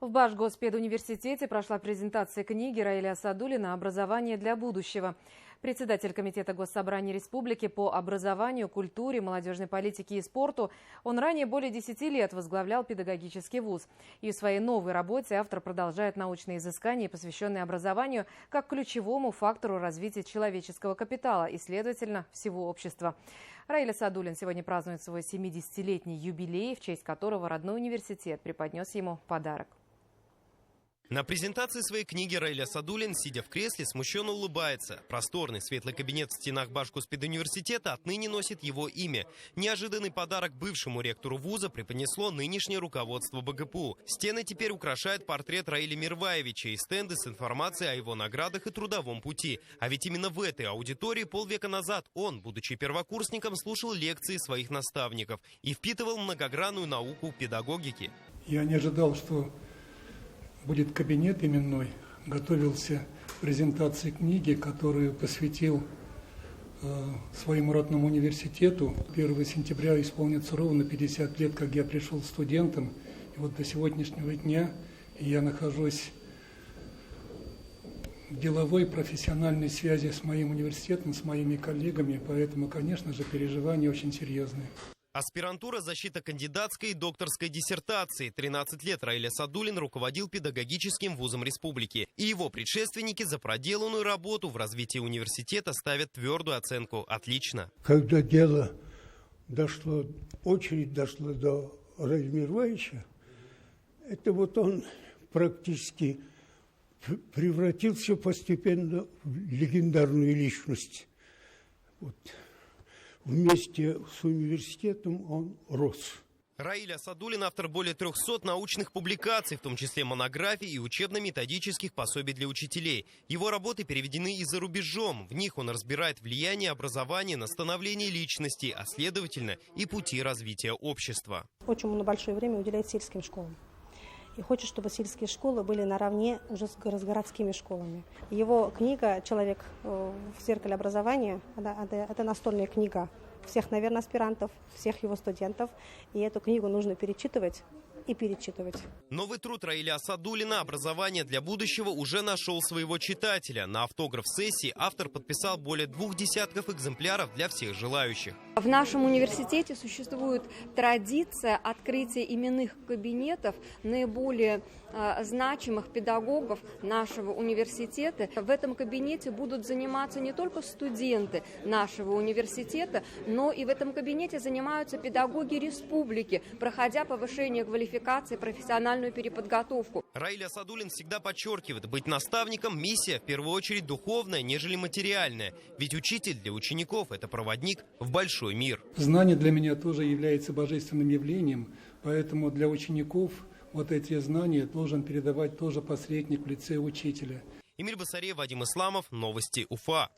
В Башгоспедуниверситете прошла презентация книги Раиля Асадуллина «Образование для будущего». Председатель Комитета Госсобрания Республики по образованию, культуре, молодежной политике и спорту. Он ранее более 10 лет возглавлял педагогический вуз. И в своей новой работе автор продолжает научные изыскания, посвященные образованию, как ключевому фактору развития человеческого капитала и, следовательно, всего общества. Раиль Асадуллин сегодня празднует свой 70-летний юбилей, в честь которого родной университет преподнес ему подарок. На презентации своей книги Раиль Асадуллин, сидя в кресле, смущенно улыбается. Просторный светлый кабинет в стенах Башгоспедуниверситета отныне носит его имя. Неожиданный подарок бывшему ректору вуза преподнесло нынешнее руководство БГПУ. Стены теперь украшает портрет Раиля Мирваевича и стенды с информацией о его наградах и трудовом пути. А ведь именно в этой аудитории полвека назад он, будучи первокурсником, слушал лекции своих наставников и впитывал многогранную науку педагогики. Я не ожидал, что будет кабинет именной. Готовился к презентации книги, которую посвятил своему родному университету. 1 сентября исполнится ровно 50 лет, как я пришел студентом. И вот до сегодняшнего дня я нахожусь в деловой, профессиональной связи с моим университетом, с моими коллегами. Поэтому, конечно же, переживания очень серьезные. Аспирантура, защита кандидатской и докторской диссертации. 13 лет Раиль Асадуллин руководил педагогическим вузом республики. И его предшественники за проделанную работу в развитии университета ставят твердую оценку «отлично». Когда дело дошло, очередь дошла до Раиля Мирваевича, это вот он практически превратился постепенно в легендарную личность. Вот. Вместе с университетом он рос. Раиль Асадуллин – автор более 300 научных публикаций, в том числе монографий и учебно-методических пособий для учителей. Его работы переведены и за рубежом. В них он разбирает влияние образования на становление личности, а следовательно и пути развития общества. Очень большое время уделяет сельским школам. И хочет, чтобы сельские школы были наравне уже с городскими школами. Его книга «Человек в зеркале образования» это настольная книга всех, наверное, аспирантов, всех его студентов. И эту книгу нужно перечитывать и перечитывать. Новый труд Раиля Асадуллина «Образование для будущего» уже нашел своего читателя. На автограф-сессии автор подписал более 20 экземпляров для всех желающих. В нашем университете существует традиция открытия именных кабинетов наиболее значимых педагогов нашего университета. В этом кабинете будут заниматься не только студенты нашего университета, но и в этом кабинете занимаются педагоги республики, проходя повышение квалификации, профессиональную переподготовку. Раиль Асадуллин всегда подчеркивает, быть наставником – миссия в первую очередь духовная, нежели материальная. Ведь учитель для учеников – это проводник в большой мир. Знание для меня тоже является божественным явлением, поэтому для учеников вот эти знания должен передавать тоже посредник в лице учителя. Эмиль Басарев, Вадим Исламов, Новости Уфа.